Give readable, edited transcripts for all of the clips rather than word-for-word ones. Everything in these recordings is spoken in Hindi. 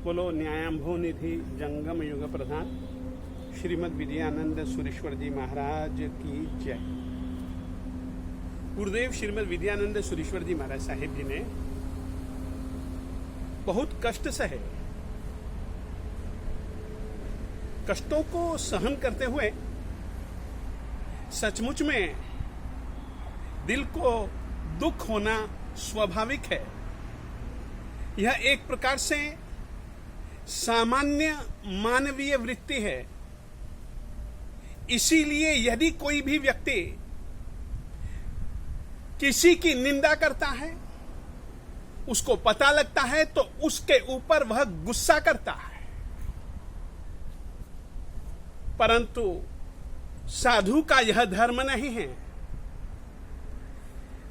बोलो न्यायाम्भो निधि जंगम युग प्रधान श्रीमद विद्यानंद सुरेश्वर जी महाराज की जय। गुरुदेव श्रीमद विद्यानंद सुरेश्वर जी महाराज साहिब जी ने बहुत कष्ट सहे। कष्टों को सहन करते हुए सचमुच में दिल को दुख होना स्वाभाविक है। यह एक प्रकार से सामान्य मानवीय वृत्ति है। इसीलिए यदि कोई भी व्यक्ति किसी की निंदा करता है, उसको पता लगता है तो उसके ऊपर वह गुस्सा करता है। परंतु साधु का यह धर्म नहीं है।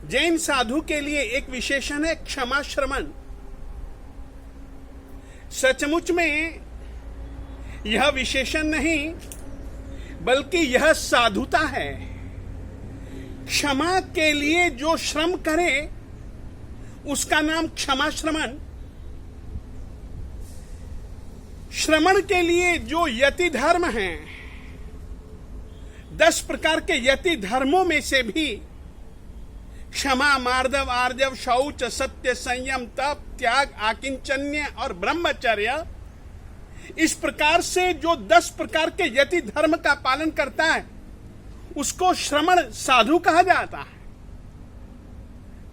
जैन साधु के लिए एक विशेषण है क्षमा श्रवण। सचमुच में यह विशेषण नहीं बल्कि यह साधुता है। क्षमा के लिए जो श्रम करे उसका नाम क्षमा श्रवण। श्रवण के लिए जो यति धर्म है, 10 प्रकार के यति धर्मों में से भी क्षमा, मार्दव, आर्जव, शौच, सत्य, संयम, तप, त्याग, आकिंचन्य और ब्रह्मचर्य, इस प्रकार से जो 10 प्रकार के यति धर्म का पालन करता है उसको श्रवण साधु कहा जाता है।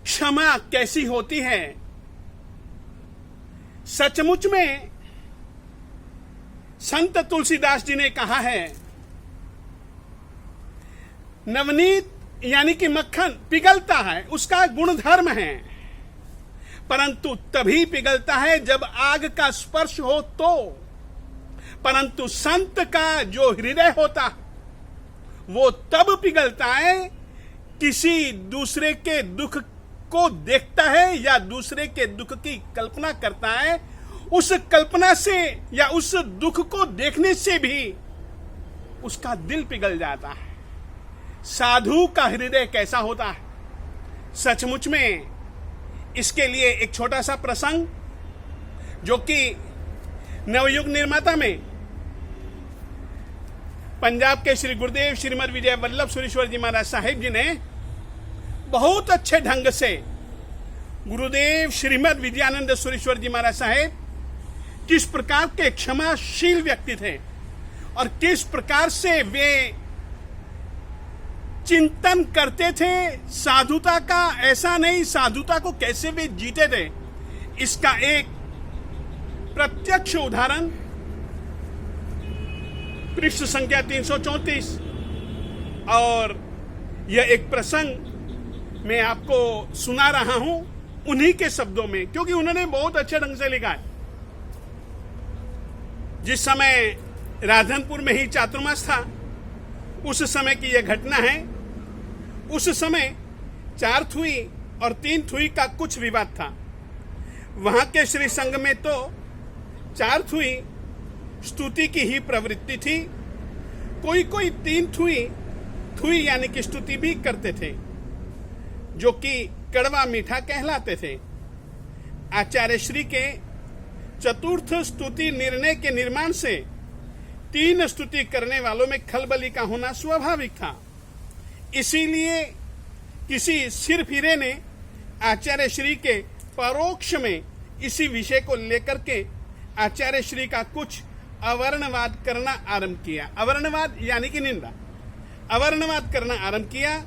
क्षमा कैसी होती है? सचमुच में संत तुलसीदास जी ने कहा है, नवनीत यानी कि मक्खन पिघलता है, उसका गुण धर्म है, परंतु तभी पिघलता है जब आग का स्पर्श हो तो। परंतु संत का जो हृदय होता वो तब पिघलता है किसी दूसरे के दुख को देखता है या दूसरे के दुख की कल्पना करता है। उस कल्पना से या उस दुख को देखने से भी उसका दिल पिघल जाता है। साधु का हृदय कैसा होता है? सचमुच में इसके लिए एक छोटा सा प्रसंग जो कि नवयुग निर्माता में पंजाब के श्री गुरुदेव श्रीमद विजय वल्लभ सुरेश्वर जी महाराज साहिब जी ने बहुत अच्छे ढंग से गुरुदेव श्रीमद विद्यानंद सुरेश्वर जी महाराज साहिब किस प्रकार के क्षमाशील व्यक्ति थे और किस प्रकार से वे चिंतन करते थे साधुता का। ऐसा नहीं, साधुता को कैसे वे जीते थे, इसका एक प्रत्यक्ष उदाहरण पृष्ठ संख्या 334 और यह एक प्रसंग मैं आपको सुना रहा हूं उन्हीं के शब्दों में, क्योंकि उन्होंने बहुत अच्छे ढंग से लिखा है। जिस समय राधनपुर में ही चातुर्मास था उस समय की यह घटना है। उस समय 4 थुई और 3 थुई का कुछ विवाद था। वहां के श्री संघ में तो 4 थुई स्तुति की ही प्रवृत्ति थी। कोई कोई 3 थुई यानी कि स्तुति भी करते थे, जो कि कड़वा मीठा कहलाते थे। आचार्य श्री के चतुर्थ स्तुति निर्णय के निर्माण से 3 स्तुति करने वालों में खलबली का होना स्वाभाविक था। इसीलिए किसी सिरफिरे ने आचार्य श्री के परोक्ष में इसी विषय को लेकर के आचार्य श्री का कुछ अवर्णवाद करना आरंभ किया। अवर्णवाद यानी कि निंदा, अवर्णवाद करना आरंभ किया,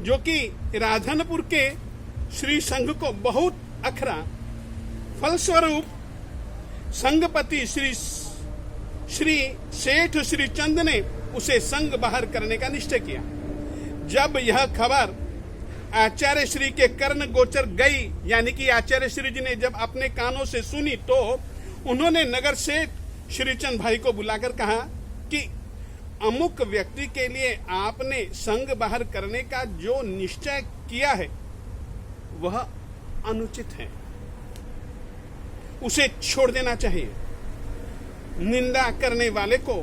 जो कि राधनपुर के श्री संघ को बहुत अखरा। फलस्वरूप संघपति श्री सेठ श्री चंद ने उसे संघ बाहर करने का निश्चय किया। जब यह खबर आचार्य श्री के कर्ण गोचर गई, यानी कि आचार्य श्री जी ने जब अपने कानों से सुनी, तो उन्होंने नगर सेठ श्रीचंद भाई को बुलाकर कहा कि अमुक व्यक्ति के लिए आपने संघ बाहर करने का जो निश्चय किया है वह अनुचित है, उसे छोड़ देना चाहिए। निंदा करने वाले को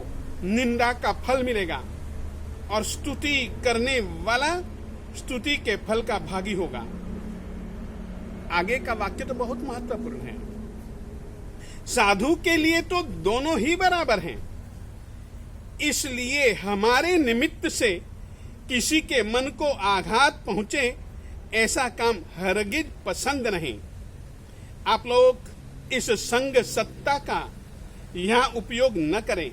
निंदा का फल मिलेगा और स्तुति करने वाला स्तुति के फल का भागी होगा। आगे का वाक्य तो बहुत महत्वपूर्ण है। साधु के लिए तो दोनों ही बराबर हैं। इसलिए हमारे निमित्त से किसी के मन को आघात पहुंचे ऐसा काम हरगिज पसंद नहीं। आप लोग इस संग सत्ता का यहां उपयोग न करें।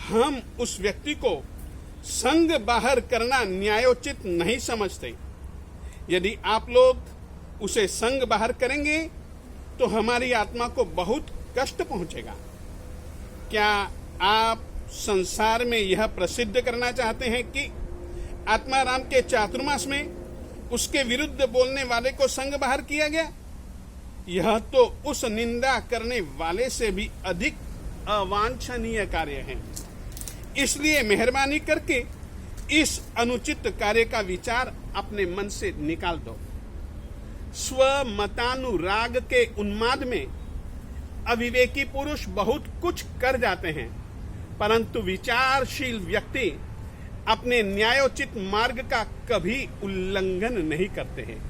हम उस व्यक्ति को संग बाहर करना न्यायोचित नहीं समझते। यदि आप लोग उसे संग बाहर करेंगे तो हमारी आत्मा को बहुत कष्ट पहुंचेगा। क्या आप संसार में यह प्रसिद्ध करना चाहते हैं कि आत्माराम के चातुर्मास में उसके विरुद्ध बोलने वाले को संग बाहर किया गया? यह तो उस निंदा करने वाले से भी अधिक अवांछनीय कार्य है। इसलिए मेहरबानी करके इस अनुचित कार्य का विचार अपने मन से निकाल दो। स्वमतानुराग के उन्माद में अविवेकी पुरुष बहुत कुछ कर जाते हैं, परंतु विचारशील व्यक्ति अपने न्यायोचित मार्ग का कभी उल्लंघन नहीं करते हैं।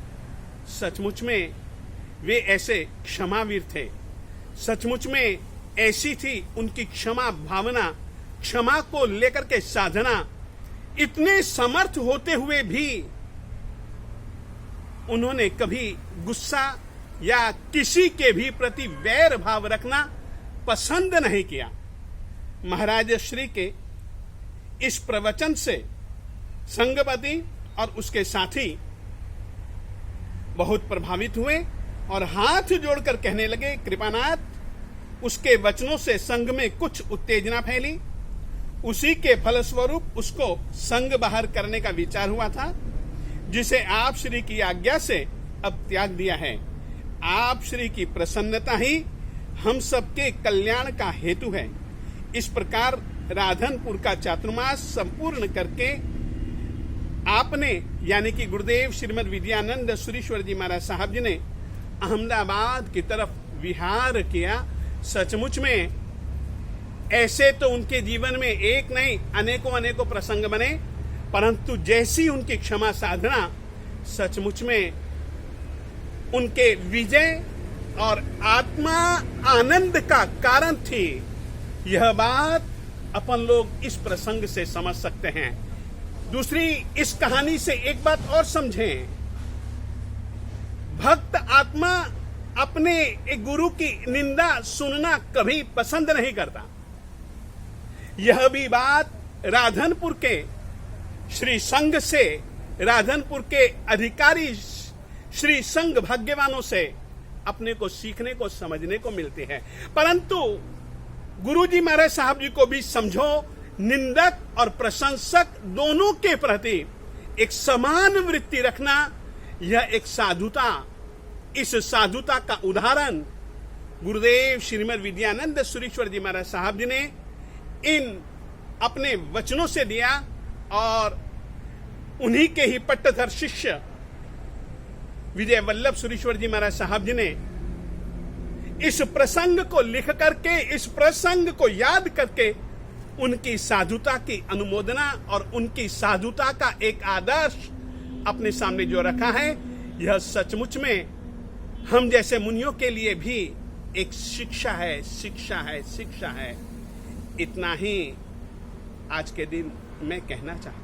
सचमुच में वे ऐसे क्षमावीर थे। सचमुच में ऐसी थी उनकी क्षमा भावना, क्षमा को लेकर के साधना। इतने समर्थ होते हुए भी उन्होंने कभी गुस्सा या किसी के भी प्रति वैर भाव रखना पसंद नहीं किया। महाराज श्री के इस प्रवचन से संगपति और उसके साथी बहुत प्रभावित हुए और हाथ जोड़कर कहने लगे, कृपानाथ, उसके वचनों से संघ में कुछ उत्तेजना फैली। उसी के फलस्वरूप उसको संघ बाहर करने का विचार हुआ था, जिसे आप श्री की आज्ञा से अब त्याग दिया है। आप श्री की प्रसन्नता ही हम सबके कल्याण का हेतु है। इस प्रकार राधनपुर का चातुर्मास संपूर्ण करके आपने यानी कि गुरुदेव श्रीमद विद्यानंद सुरीश्वर जी महाराज साहब जी ने अहमदाबाद की तरफ विहार किया। सचमुच में ऐसे तो उनके जीवन में एक नहीं अनेकों अनेकों प्रसंग बने, परंतु जैसी उनकी क्षमा साधना सचमुच में उनके विजय और आत्मा आनंद का कारण थी। यह बात अपन लोग इस प्रसंग से समझ सकते हैं। दूसरी, इस कहानी से एक बात और समझें। भक्त आत्मा अपने एक गुरु की निंदा सुनना कभी पसंद नहीं करता। यह भी बात राधनपुर के श्री संघ से, राधनपुर के अधिकारी श्री संघ भाग्यवानों से अपने को सीखने को समझने को मिलती है। परंतु गुरुजी महाराज साहब जी को भी समझो, निंदक और प्रशंसक दोनों के प्रति एक समान वृत्ति रखना, यह एक साधुता। इस साधुता का उदाहरण गुरुदेव श्रीमद विद्यानंद सुरीश्वर जी महाराज साहब जी ने इन अपने वचनों से दिया और उन्हीं के ही पट्टधर शिष्य विजय वल्लभ सुरीश्वर जी महाराज साहब जी ने इस प्रसंग को लिख करके, इस प्रसंग को याद करके उनकी साधुता की अनुमोदना और उनकी साधुता का एक आदर्श अपने सामने जो रखा है, यह सचमुच में हम जैसे मुनियों के लिए भी एक शिक्षा है, शिक्षा है, शिक्षा है। इतना ही आज के दिन मैं कहना चाहता हूं।